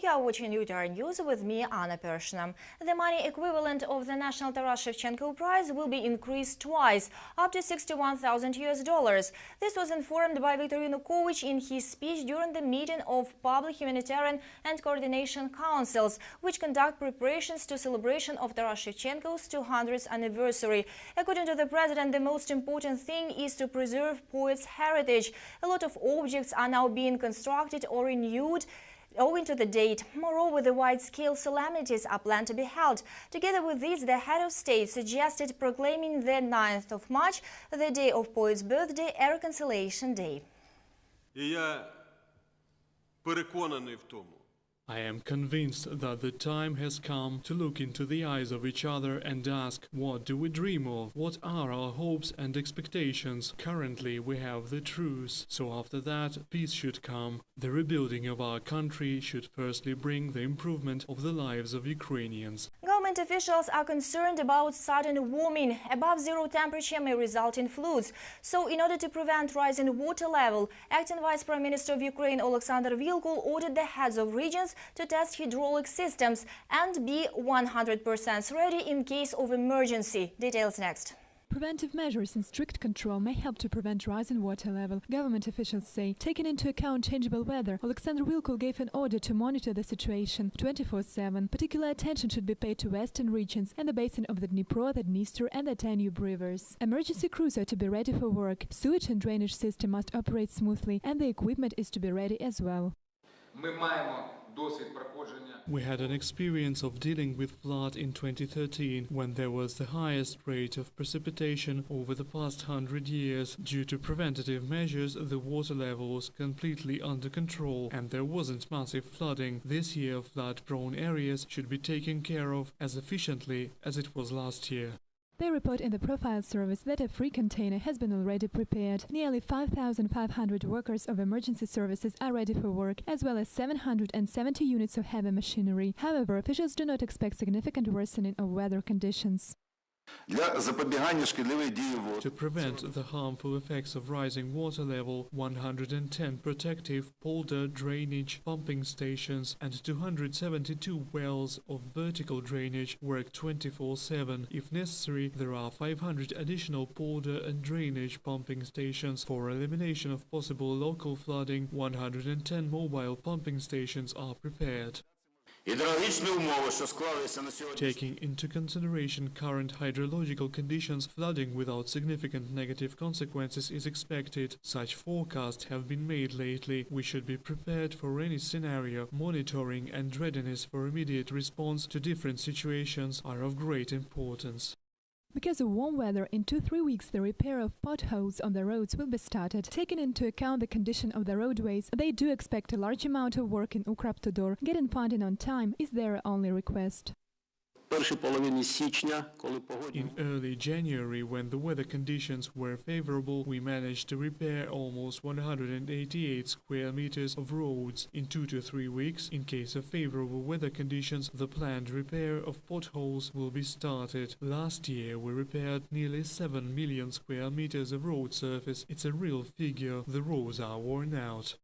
You are watching UTR News with me, Anna Pershina. The money equivalent of the National Taras Shevchenko Prize will be increased twice, up to $61,000. This was informed by Viktor Yanukovych in his speech during the meeting of Public Humanitarian and Coordination Councils, which conduct preparations to celebration of Taras Shevchenko's 200th anniversary. According to the president, the most important thing is to preserve poet's heritage. A lot of objects are now being constructed or renewed owing to the date. Moreover, the wide-scale solemnities are planned to be held. Together with this, the head of state suggested proclaiming the 9th of March, the day of poet's birthday, a reconciliation day. I am convinced that the time has come to look into the eyes of each other and ask, what do we dream of? What are our hopes and expectations? Currently, we have the truce. So after that, peace should come. The rebuilding of our country should firstly bring the improvement of the lives of Ukrainians. Government officials are concerned about sudden warming. Above zero temperature may result in floods. So, in order to prevent rising water level, Acting Vice Prime Minister of Ukraine Alexander Vilkul ordered the heads of regions to test hydraulic systems and be 100% ready in case of emergency. Details next. Preventive measures and strict control may help to prevent rising water level, government officials say. Taking into account changeable weather, Alexander Vilkul gave an order to monitor the situation 24/7. Particular attention should be paid to western regions and the basin of the Dnipro, the Dniester and the Danube rivers. Emergency crews are to be ready for work. Sewage and drainage system must operate smoothly, and the equipment is to be ready as well. We had an experience of dealing with flood in 2013, when there was the highest rate of precipitation over the past 100 years. Due to preventative measures, the water level was completely under control and there wasn't massive flooding. This year, flood-prone areas should be taken care of as efficiently as it was last year. They report in the profile service that a free container has been already prepared. Nearly 5,500 workers of emergency services are ready for work, as well as 770 units of heavy machinery. However, officials do not expect significant worsening of weather conditions. To prevent the harmful effects of rising water level, 110 protective polder drainage pumping stations and 272 wells of vertical drainage work 24/7. If necessary, there are 500 additional polder and drainage pumping stations. For elimination of possible local flooding, 110 mobile pumping stations are prepared. Taking into consideration current hydrological conditions, flooding without significant negative consequences is expected. Such forecasts have been made lately. We should be prepared for any scenario. Monitoring and readiness for immediate response to different situations are of great importance. Because of warm weather, in 2-3 weeks the repair of potholes on the roads will be started. Taking into account the condition of the roadways, they do expect a large amount of work in Ukravtodor. Getting funding on time is their only request. In early January, when the weather conditions were favorable, we managed to repair almost 188 square meters of roads. In 2 to 3 weeks, in case of favorable weather conditions, the planned repair of potholes will be started. Last year, we repaired nearly 7 million square meters of road surface. It's a real figure. The roads are worn out.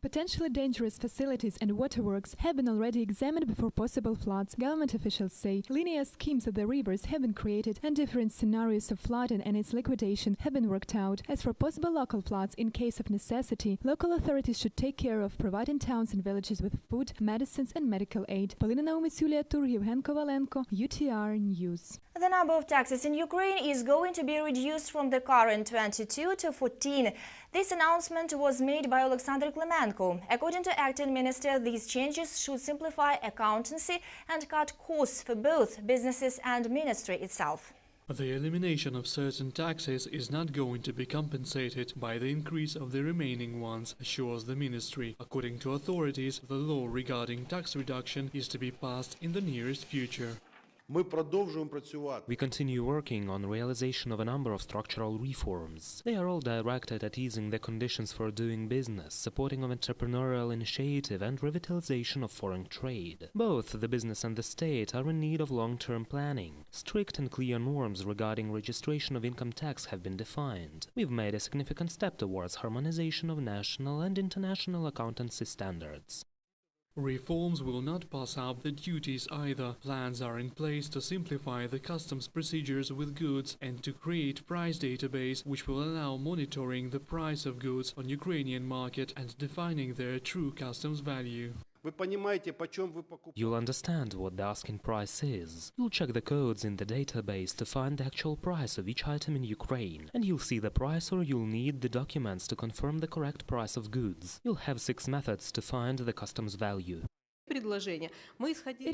Potentially dangerous facilities and waterworks have been already examined before possible floods. Government officials say linear schemes of the rivers have been created and different scenarios of flooding and its liquidation have been worked out. As for possible local floods, in case of necessity, local authorities should take care of providing towns and villages with food, medicines and medical aid. Polina Naumitsula, Yevhen Kovalenko, UTR News. The number of taxis in Ukraine is going to be reduced from the current 22 to 14. This announcement was made by Alexander Klemenko. According to Acting Minister, these changes should simplify accountancy and cut costs for both businesses and ministry itself. The elimination of certain taxes is not going to be compensated by the increase of the remaining ones, assures the ministry. According to authorities, the law regarding tax reduction is to be passed in the nearest future. We continue working on realization of a number of structural reforms. They are all directed at easing the conditions for doing business, supporting of entrepreneurial initiative and revitalization of foreign trade. Both the business and the state are in need of long-term planning. Strict and clear norms regarding registration of income tax have been defined. We've made a significant step towards harmonization of national and international accountancy standards. Reforms will not pass up the duties either. Plans are in place to simplify the customs procedures with goods and to create price database which will allow monitoring the price of goods on Ukrainian market and defining their true customs value. You'll understand what the asking price is. You'll check the codes in the database to find the actual price of each item in Ukraine. And you'll see the price, or you'll need the documents to confirm the correct price of goods. You'll have 6 methods to find the customs value. It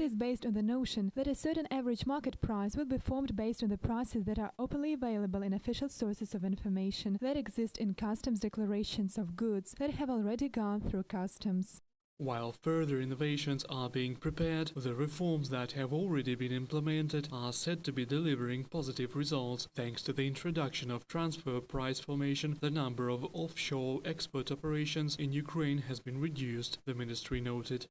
is based on the notion that a certain average market price will be formed based on the prices that are openly available in official sources of information that exist in customs declarations of goods that have already gone through customs. While further innovations are being prepared, the reforms that have already been implemented are said to be delivering positive results. Thanks to the introduction of transfer price formation, the number of offshore export operations in Ukraine has been reduced, the ministry noted.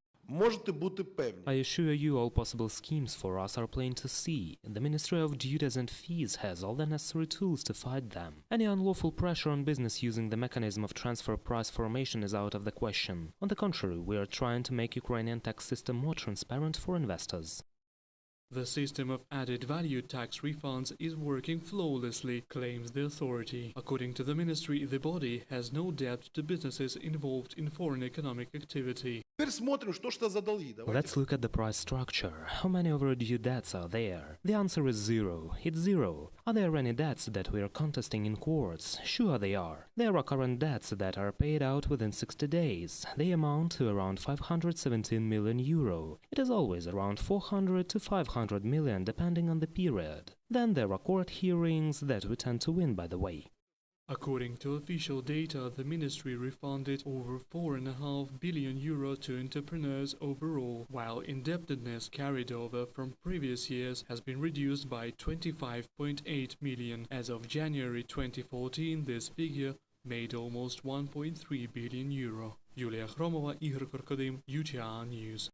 I assure you all possible schemes for us are plain to see. The Ministry of Duties and Fees has all the necessary tools to fight them. Any unlawful pressure on business using the mechanism of transfer price formation is out of the question. On the contrary, we are trying to make Ukrainian tax system more transparent for investors. The system of added value tax refunds is working flawlessly, claims the authority. According to the ministry, the body has no debt to businesses involved in foreign economic activity. Let's look at the price structure. How many overdue debts are there? The answer is 0. It's 0. Are there any debts that we are contesting in courts? Sure they are. There are current debts that are paid out within 60 days. They amount to around 517 million euro. It is always around 400 to 500 million depending on the period. Then there are court hearings that we tend to win, by the way. According to official data, the ministry refunded over 4.5 billion euro to entrepreneurs overall, while indebtedness carried over from previous years has been reduced by 25.8 million. As of January 2014, this figure made almost 1.3 billion euro. Yulia Khromova, Igor Korkodim, UTR News.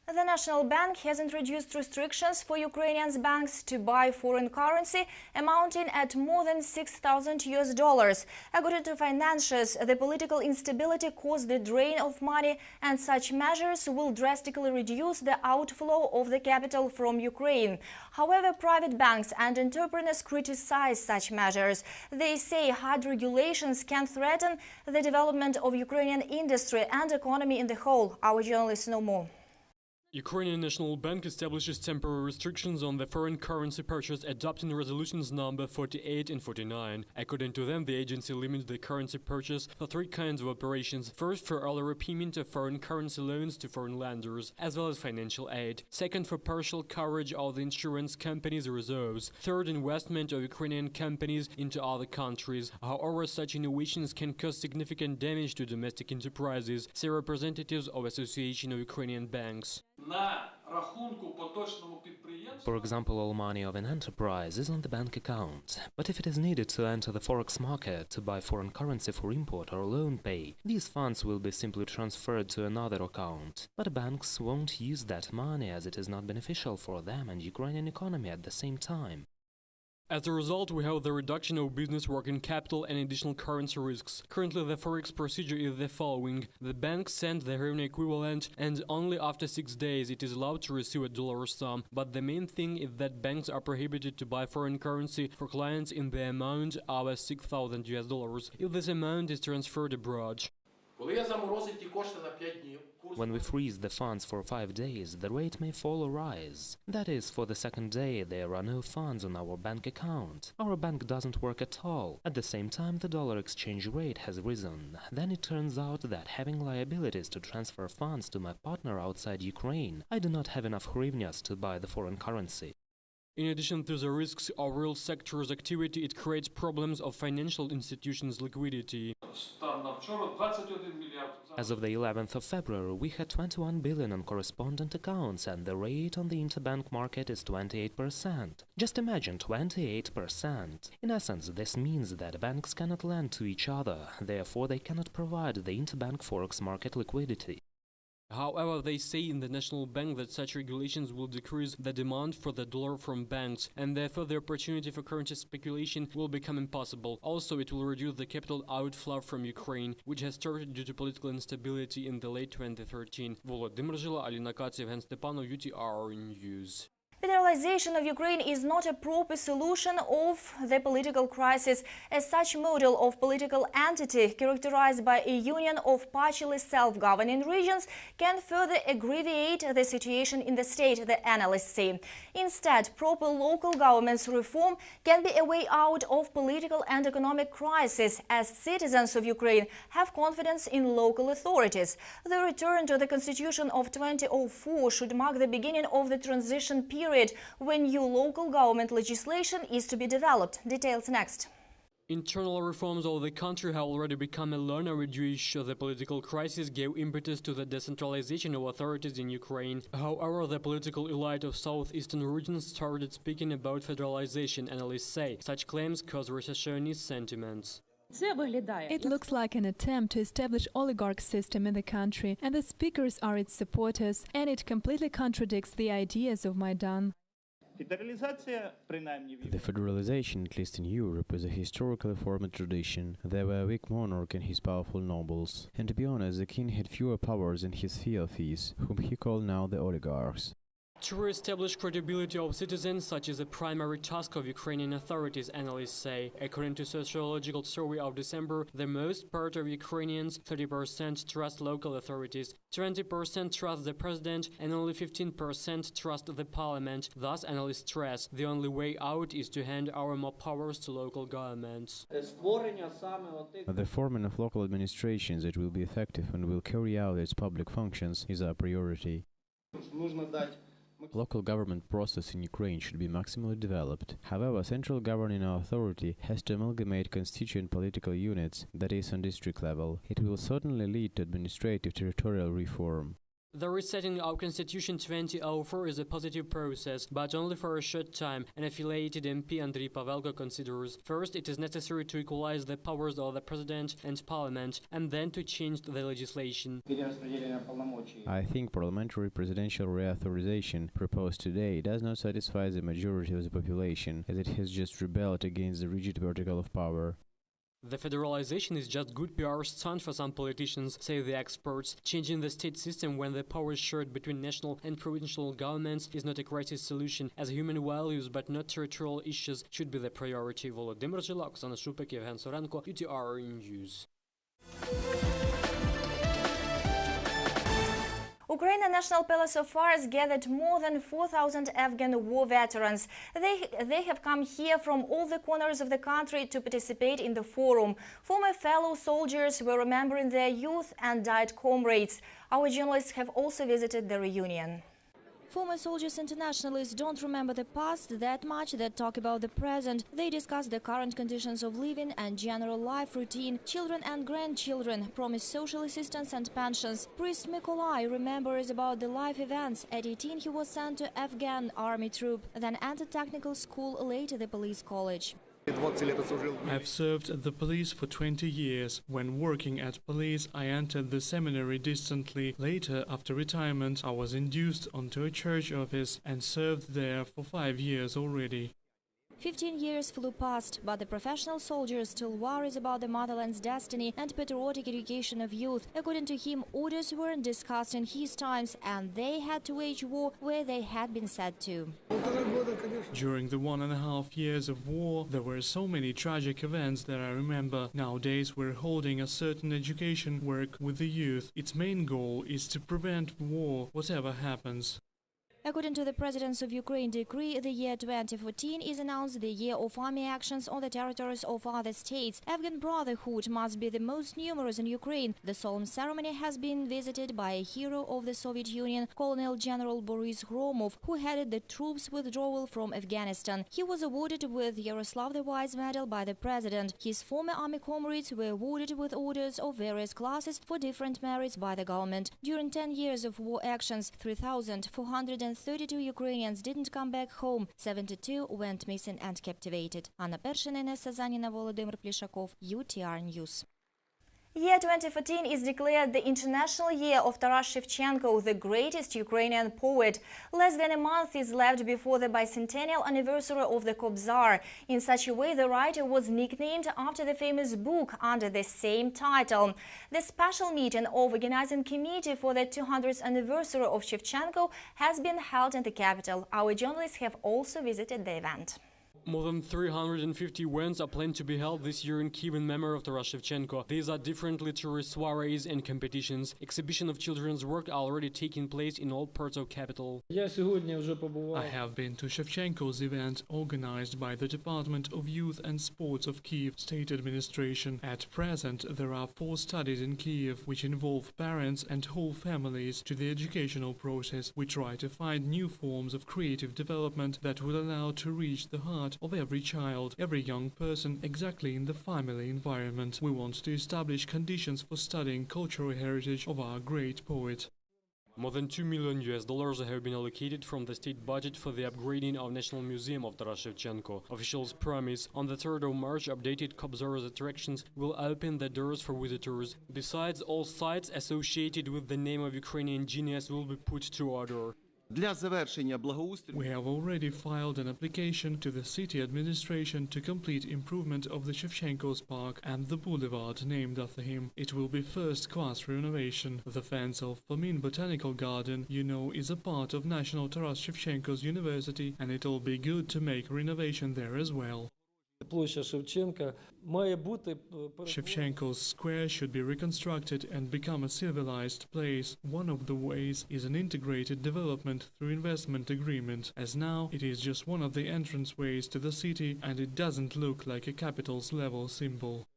The National Bank has introduced restrictions for Ukrainian banks to buy foreign currency amounting at more than $6,000. According to financiers, the political instability caused the drain of money, and such measures will drastically reduce the outflow of the capital from Ukraine. However, private banks and entrepreneurs criticize such measures. They say hard regulations can threaten the development of Ukrainian industry and economy in the whole. Our journalists know more. Ukrainian National Bank establishes temporary restrictions on the foreign currency purchase, adopting resolutions number 48 and 49. According to them, the agency limits the currency purchase for 3 kinds of operations. First, for early repayment of foreign currency loans to foreign lenders, as well as financial aid. Second, for partial coverage of the insurance companies' reserves. Third, investment of Ukrainian companies into other countries. However, such innovations can cause significant damage to domestic enterprises, say representatives of Association of Ukrainian Banks. For example, all money of an enterprise is on the bank account. But if it is needed to enter the forex market to buy foreign currency for import or loan pay, these funds will be simply transferred to another account. But banks won't use that money as it is not beneficial for them and Ukrainian economy at the same time. As a result, we have the reduction of business working capital and additional currency risks. Currently, the forex procedure is the following. The bank sends the hryvnia equivalent, and only after 6 days it is allowed to receive a dollar sum. But the main thing is that banks are prohibited to buy foreign currency for clients in the amount of $6,000 if this amount is transferred abroad. When we freeze the funds for 5 days, the rate may fall or rise. That is, for the second day, there are no funds on our bank account. Our bank doesn't work at all. At the same time, the dollar exchange rate has risen. Then it turns out that having liabilities to transfer funds to my partner outside Ukraine, I do not have enough hryvnias to buy the foreign currency. In addition to the risks of real sector's activity, it creates problems of financial institutions' liquidity. As of the 11th of February, we had 21 billion on correspondent accounts, and the rate on the interbank market is 28%. Just imagine 28%. In essence, this means that banks cannot lend to each other, therefore they cannot provide the interbank forex market liquidity. However, they say in the National Bank that such regulations will decrease the demand for the dollar from banks, and therefore the opportunity for currency speculation will become impossible. Also, it will reduce the capital outflow from Ukraine, which has started due to political instability in the late 2013. Volodymyr Zhila, Alina Katz, Evgen Stepanov, UTR News. Federalization of Ukraine is not a proper solution of the political crisis, as such model of political entity characterized by a union of partially self-governing regions can further aggravate the situation in the state, the analysts say. Instead, proper local government's reform can be a way out of political and economic crisis, as citizens of Ukraine have confidence in local authorities. The return to the constitution of 2004 should mark the beginning of the transition period when new local government legislation is to be developed. Details next. Internal reforms of the country have already become a learner issue. The political crisis gave impetus to the decentralization of authorities in Ukraine. However, the political elite of southeastern regions started speaking about federalization, analysts say. Such claims cause recessionist sentiments. It looks like an attempt to establish oligarch system in the country, and the speakers are its supporters, and it completely contradicts the ideas of Maidan. The federalization, at least in Europe, is a historically formed tradition. There were a weak monarch and his powerful nobles. And to be honest, the king had fewer powers than his fiefs, whom he called now the oligarchs. To re-establish credibility of citizens, such is a primary task of Ukrainian authorities, analysts say. According to sociological survey of December, the most part of Ukrainians, 30%, trust local authorities, 20% trust the president, and only 15% trust the parliament. Thus, analysts stress, the only way out is to hand over more powers to local governments. The forming of local administrations that will be effective and will carry out its public functions is our priority. Local government process in Ukraine should be maximally developed. However, central governing authority has to amalgamate constituent political units, that is, on district level. It will certainly lead to administrative territorial reform. The resetting of Constitution 2004 is a positive process, but only for a short time, an affiliated MP Andriy Pavelko considers. First, it is necessary to equalize the powers of the president and parliament, and then to change the legislation. I think parliamentary presidential reauthorization proposed today does not satisfy the majority of the population, as it has just rebelled against the rigid vertical of power. The federalization is just good PR stunt for some politicians, say the experts. Changing the state system when the power is shared between national and provincial governments is not a crisis solution, as human values but not territorial issues should be the priority. Volodymyr Zhila, Oksana Shupik, Evgen Sorenko, UTR News. Ukrainian National Palace of Fires gathered more than 4,000 Afghan war veterans. They have come here from all the corners of the country to participate in the forum. Former fellow soldiers were remembering their youth and died comrades. Our journalists have also visited the reunion. Former soldiers internationalists don't remember the past that much, they talk about the present. They discuss the current conditions of living and general life routine. Children and grandchildren promise social assistance and pensions. Priest Mykolai remembers about the life events. At 18 he was sent to Afghan army troop, then entered technical school, later the police college. I've served at the police for 20 years. When working at police, I entered the seminary distantly. Later, after retirement, I was induced onto a church office and served there for 5 years already. 15 years flew past, but the professional soldier still worries about the motherland's destiny and patriotic education of youth. According to him, orders weren't discussed in his times, and they had to wage war where they had been said to. During the 1.5 years of war, there were so many tragic events that I remember. Nowadays, we're holding a certain education work with the youth. Its main goal is to prevent war, whatever happens. According to the President of Ukraine decree, the year 2014 is announced the year of army actions on the territories of other states. Afghan Brotherhood must be the most numerous in Ukraine. The solemn ceremony has been visited by a hero of the Soviet Union, Colonel General Boris Gromov, who headed the troops' withdrawal from Afghanistan. He was awarded with Yaroslav the Wise Medal by the President. His former army comrades were awarded with orders of various classes for different merits by the government. During 10 years of war actions, 3,432 Ukrainians didn't come back home, 72 went missing and captivated. Anna Pershina, Inessa Zanina, Volodymyr Plishakov, UTR News. Year 2014 is declared the International Year of Taras Shevchenko, the greatest Ukrainian poet. Less than a month is left before the bicentennial anniversary of the Kobzar. In such a way, the writer was nicknamed after the famous book under the same title. The special meeting of organizing committee for the 200th anniversary of Shevchenko has been held in the capital. Our journalists have also visited the event. More than 350 events are planned to be held this year in Kyiv in memory of Taras Shevchenko. These are different literary soirees and competitions. Exhibition of children's work are already taking place in all parts of capital. I have been to Shevchenko's event organized by the Department of Youth and Sports of Kyiv State Administration. At present, there are 4 studies in Kyiv which involve parents and whole families to the educational process. We try to find new forms of creative development that will allow to reach the heart of every child, every young person, exactly in the family environment. We want to establish conditions for studying cultural heritage of our great poet. More than $2 million have been allocated from the state budget for the upgrading of National Museum of Taras Shevchenko. Officials promise on the 3rd of March updated Kobzar's attractions will open the doors for visitors. Besides, all sites associated with the name of Ukrainian genius will be put to order. We have already filed an application to the city administration to complete improvement of the Shevchenko's park and the boulevard named after him. It will be first-class renovation. The fence of Fomin Botanical Garden, is a part of National Taras Shevchenko's University, and it'll be good to make renovation there as well. Shevchenko's square should be reconstructed and become a civilized place. One of the ways is an integrated development through investment agreement, as now it is just one of the entranceways to the city and it doesn't look like a capital's level symbol.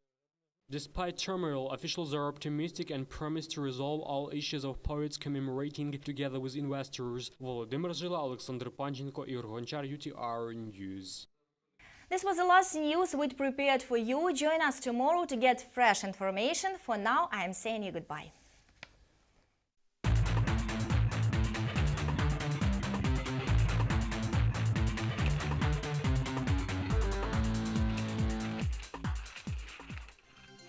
Despite turmoil, officials are optimistic and promise to resolve all issues of poets commemorating together with investors. Volodymyr Zhila, Alexander Panchenko, Igor Gonchar, UTR News. This was the last news we'd prepared for you. Join us tomorrow to get fresh information. For now, I am saying you goodbye.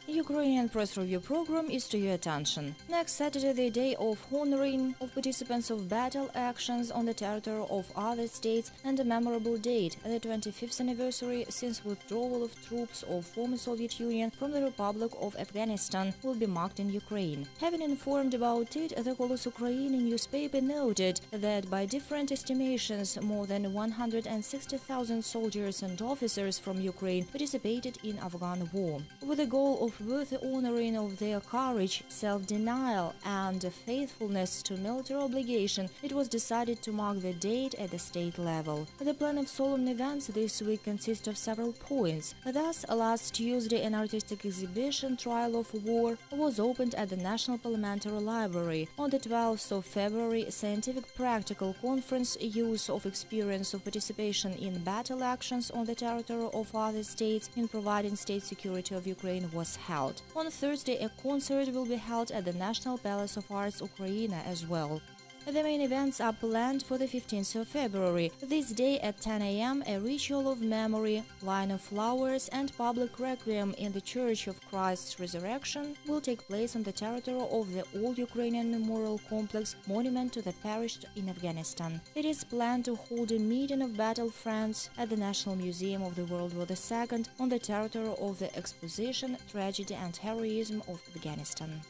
Ukrainian Press Review program is to your attention. Next Saturday, the day of honoring of participants of battle actions on the territory of other states, and a memorable date, the 25th anniversary since withdrawal of troops of former Soviet Union from the Republic of Afghanistan, will be marked in Ukraine. Having informed about it, the Golos Ukraini newspaper noted that by different estimations, more than 160,000 soldiers and officers from Ukraine participated in Afghan war. With the goal of worthy honoring of their courage, self-denial and faithfulness to military obligation, it was decided to mark the date at the state level. The plan of solemn events this week consists of several points. Thus, last Tuesday, an artistic exhibition, Trial of War, was opened at the National Parliamentary Library. On the 12th of February, scientific practical conference, Use of Experience of Participation in Battle Actions on the Territory of Other States in Providing State Security of Ukraine, was held. On Thursday, a concert will be held at the National Palace of Arts Ukraine as well. The main events are planned for the 15th of February. This day at 10 a.m. a ritual of memory, line of flowers and public requiem in the Church of Christ's Resurrection will take place on the territory of the Old Ukrainian Memorial Complex monument to the perished in Afghanistan. It is planned to hold a meeting of battle friends at the National Museum of the World War II on the territory of the exposition, Tragedy and Heroism of Afghanistan.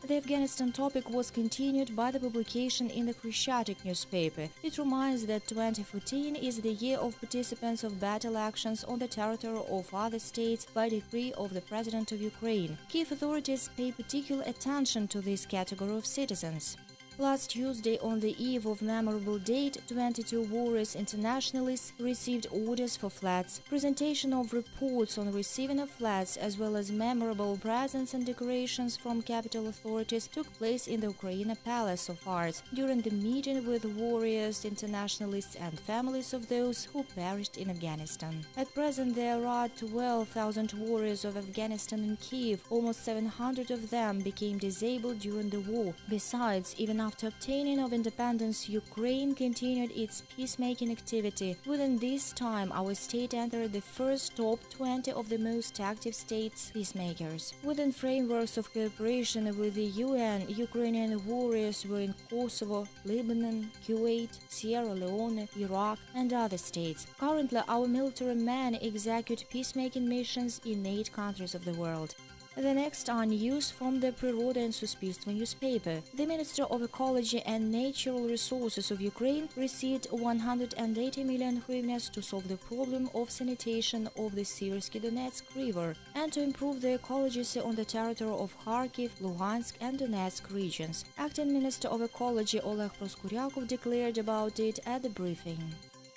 The Afghanistan topic was continued by the publication in the Khreshchatyk newspaper. It reminds that 2014 is the year of participants of battle actions on the territory of other states by decree of the President of Ukraine. Kyiv authorities pay particular attention to this category of citizens. Last Tuesday, on the eve of memorable date, 22 warriors internationalists received orders for flats. Presentation of reports on receiving of flats, as well as memorable presents and decorations from capital authorities, took place in the Ukraine Palace of Arts during the meeting with warriors, internationalists and families of those who perished in Afghanistan. At present, there are 12,000 warriors of Afghanistan in Kyiv. Almost 700 of them became disabled during the war. Besides, even after obtaining of independence, Ukraine continued its peacemaking activity. Within this time, our state entered the first top 20 of the most active states peacemakers. Within frameworks of cooperation with the UN, Ukrainian warriors were in Kosovo, Lebanon, Kuwait, Sierra Leone, Iraq, and other states. Currently, our military men execute peacemaking missions in 8 countries of the world. The next are news from the Природа and Суспільство newspaper. The Minister of Ecology and Natural Resources of Ukraine received 180 million hryvnias to solve the problem of sanitation of the Siversky Donetsk River and to improve the ecology on the territory of Kharkiv, Luhansk and Donetsk regions. Acting Minister of Ecology Oleg Proskuryakov declared about it at the briefing.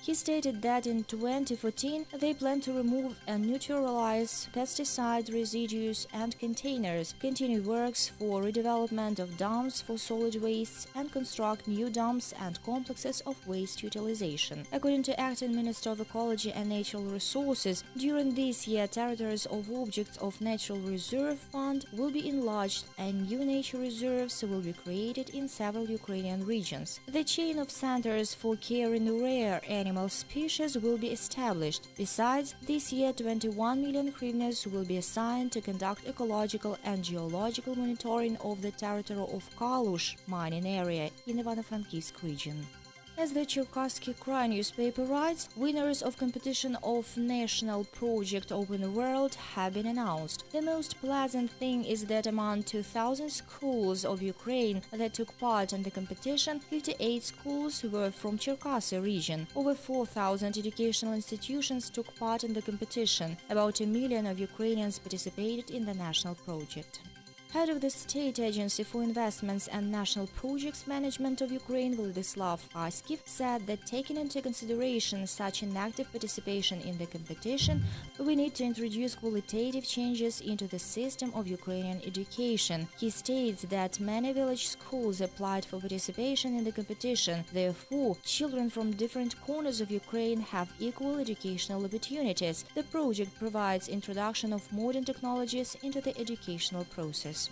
He stated that in 2014 they plan to remove and neutralize pesticide residues and containers, continue works for redevelopment of dumps for solid wastes, and construct new dumps and complexes of waste utilization. According to Acting Minister of Ecology and Natural Resources, during this year territories of objects of Natural Reserve Fund will be enlarged and new nature reserves will be created in several Ukrainian regions. The chain of centers for caring rare animal species will be established. Besides, this year 21 million hryvnias will be assigned to conduct ecological and geological monitoring of the territory of Kalush mining area in Ivano-Frankivsk region. As the Cherkasky Krai newspaper writes, winners of competition of National Project Open World have been announced. The most pleasant thing is that among 2,000 schools of Ukraine that took part in the competition, 58 schools were from Cherkasy region. Over 4,000 educational institutions took part in the competition. About 1 million of Ukrainians participated in the national project. Head of the State Agency for Investments and National Projects Management of Ukraine, Vladislav Askiv, said that taking into consideration such an active participation in the competition, we need to introduce qualitative changes into the system of Ukrainian education. He states that many village schools applied for participation in the competition. Therefore, children from different corners of Ukraine have equal educational opportunities. The project provides introduction of modern technologies into the educational process.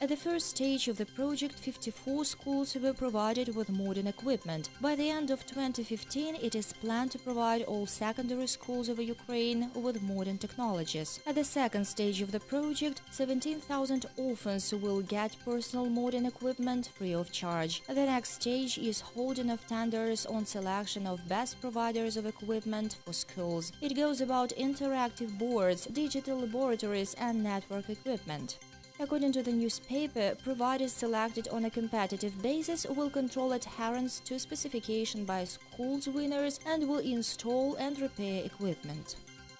At the first stage of the project, 54 schools were provided with modern equipment. By the end of 2015, it is planned to provide all secondary schools of Ukraine with modern technologies. At the second stage of the project, 17,000 orphans will get personal modern equipment free of charge. The next stage is holding of tenders on selection of best providers of equipment for schools. It goes about interactive boards, digital laboratories and network equipment. According to the newspaper, providers selected on a competitive basis will control adherence to specification by schools winners and will install and repair equipment.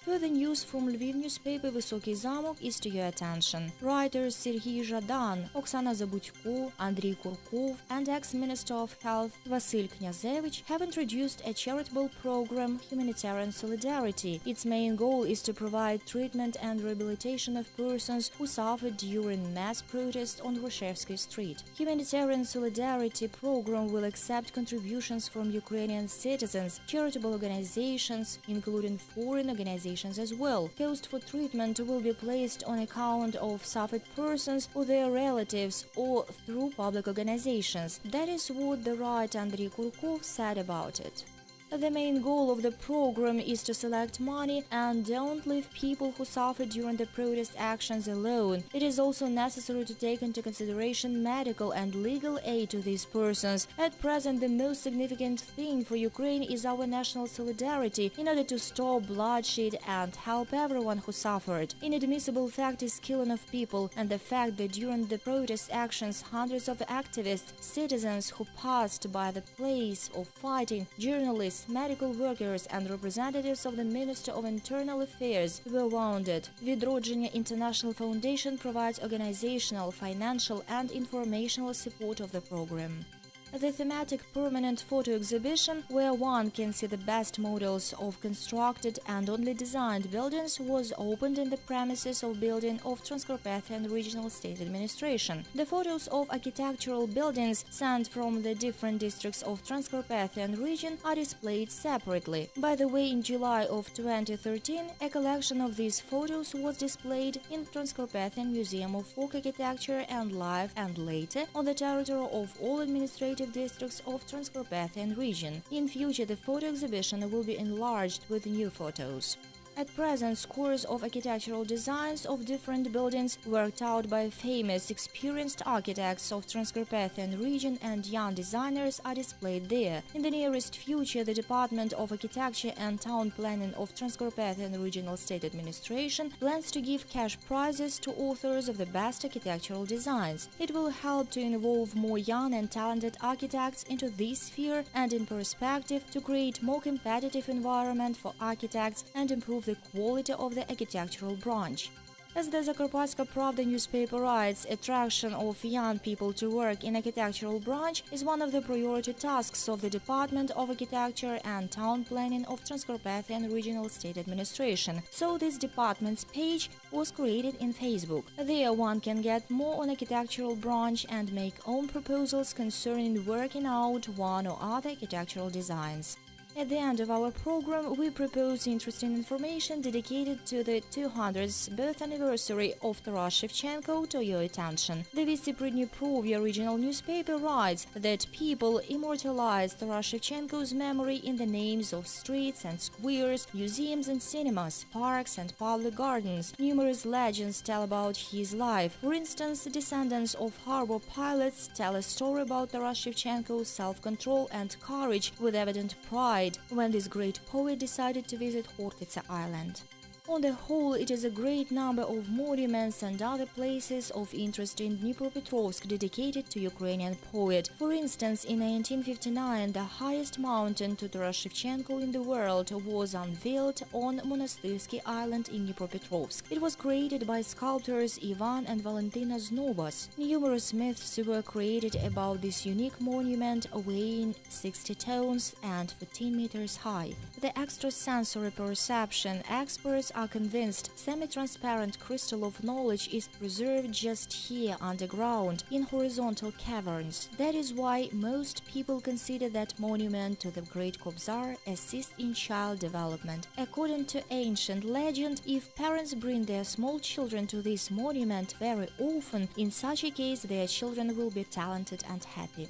Further news from Lviv newspaper Высокий Замок is to your attention. Writers Serhiy Zhadan, Oksana Zabudko, Andriy Kurkov and ex-Minister of Health Vasyl Knyazevich have introduced a charitable program, Humanitarian Solidarity. Its main goal is to provide treatment and rehabilitation of persons who suffered during mass protests on Grushevsky Street. Humanitarian Solidarity program will accept contributions from Ukrainian citizens, charitable organizations, including foreign organizations as well. Cost for treatment will be placed on account of suffered persons or their relatives or through public organizations. That is what the writer Andriy Kurkov said about it. The main goal of the program is to select money and don't leave people who suffered during the protest actions alone. It is also necessary to take into consideration medical and legal aid to these persons. At present, the most significant thing for Ukraine is our national solidarity in order to stop bloodshed and help everyone who suffered. Inadmissible fact is killing of people, and the fact that during the protest actions hundreds of activists, citizens who passed by the place of fighting, journalists, medical workers and representatives of the Minister of Internal Affairs were wounded. Vidrodzhenie International Foundation provides organizational, financial and informational support of the program. The thematic permanent photo exhibition, where one can see the best models of constructed and only designed buildings, was opened in the premises of building of Transcarpathian Regional State Administration. The photos of architectural buildings sent from the different districts of Transcarpathian region are displayed separately. By the way, in July of 2013, a collection of these photos was displayed in Transcarpathian Museum of Folk Architecture and Life and later on the territory of all administrative districts of Transcarpathian region. In future, the photo exhibition will be enlarged with new photos. At present, scores of architectural designs of different buildings worked out by famous, experienced architects of Transcarpathian region and young designers are displayed there. In the nearest future, the Department of Architecture and Town Planning of Transcarpathian Regional State Administration plans to give cash prizes to authors of the best architectural designs. It will help to involve more young and talented architects into this sphere and, in perspective, to create more competitive environment for architects and improve the quality of the architectural branch. As the Zakarpatska Pravda newspaper writes, attraction of young people to work in architectural branch is one of the priority tasks of the Department of Architecture and Town Planning of Transcarpathian Regional State Administration. So this department's page was created in Facebook. There one can get more on architectural branch and make own proposals concerning working out one or other architectural designs. At the end of our program, we propose interesting information dedicated to the 200th birth anniversary of Taras Shevchenko to your attention. The Vesti Pridniprovia regional newspaper writes that people immortalize Taras Shevchenko's memory in the names of streets and squares, museums and cinemas, parks and public gardens. Numerous legends tell about his life. For instance, descendants of harbor pilots tell a story about Taras Shevchenko's self-control and courage with evident pride when this great poet decided to visit Khortytsa Island. On the whole, it is a great number of monuments and other places of interest in Dnipropetrovsk dedicated to Ukrainian poet. For instance, in 1959, the highest mountain to Taras Shevchenko in the world was unveiled on Monastyrsky Island in Dnipropetrovsk. It was created by sculptors Ivan and Valentina Znobas. Numerous myths were created about this unique monument weighing 60 tons and 14 meters high. The extrasensory perception experts are convinced semi-transparent crystal of knowledge is preserved just here underground in horizontal caverns. That is why most people consider that monument to the great Kobzar assists in child development. According to ancient legend, if parents bring their small children to this monument very often, in such a case their children will be talented and happy.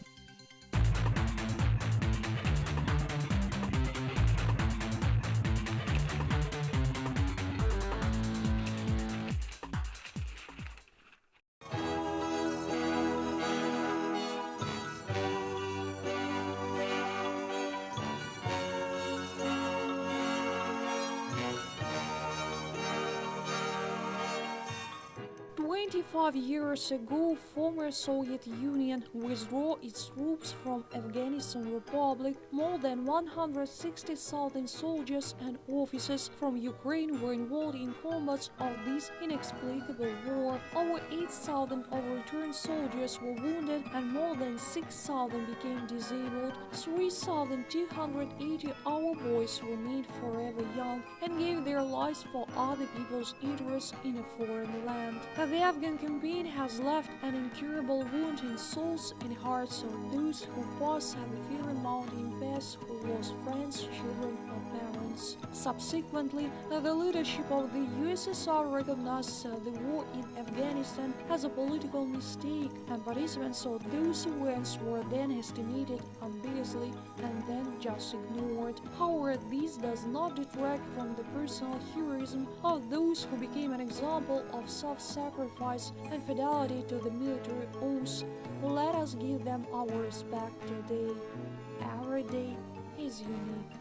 "25 years ago, former Soviet Union withdrew its troops from Afghanistan Republic. More than 160,000 soldiers and officers from Ukraine were involved in combats of this inexplicable war. Over 8,000 of returned soldiers were wounded and more than 6,000 became disabled. 3,280 our boys remained forever young and gave their lives for other people's interests in a foreign land. The Afghan campaign has left an incurable wound in souls and hearts of those who pass the fiery mountain pass, who lost friends, children, or parents. Subsequently, the leadership of the USSR recognized the war in Afghanistan as a political mistake, and participants of those events were then estimated ambiguously and then just ignored. However, this does not detract from the personal heroism of those who became an example of self-sacrifice and fidelity to the military oath. Let us give them our respect today. Every day is unique.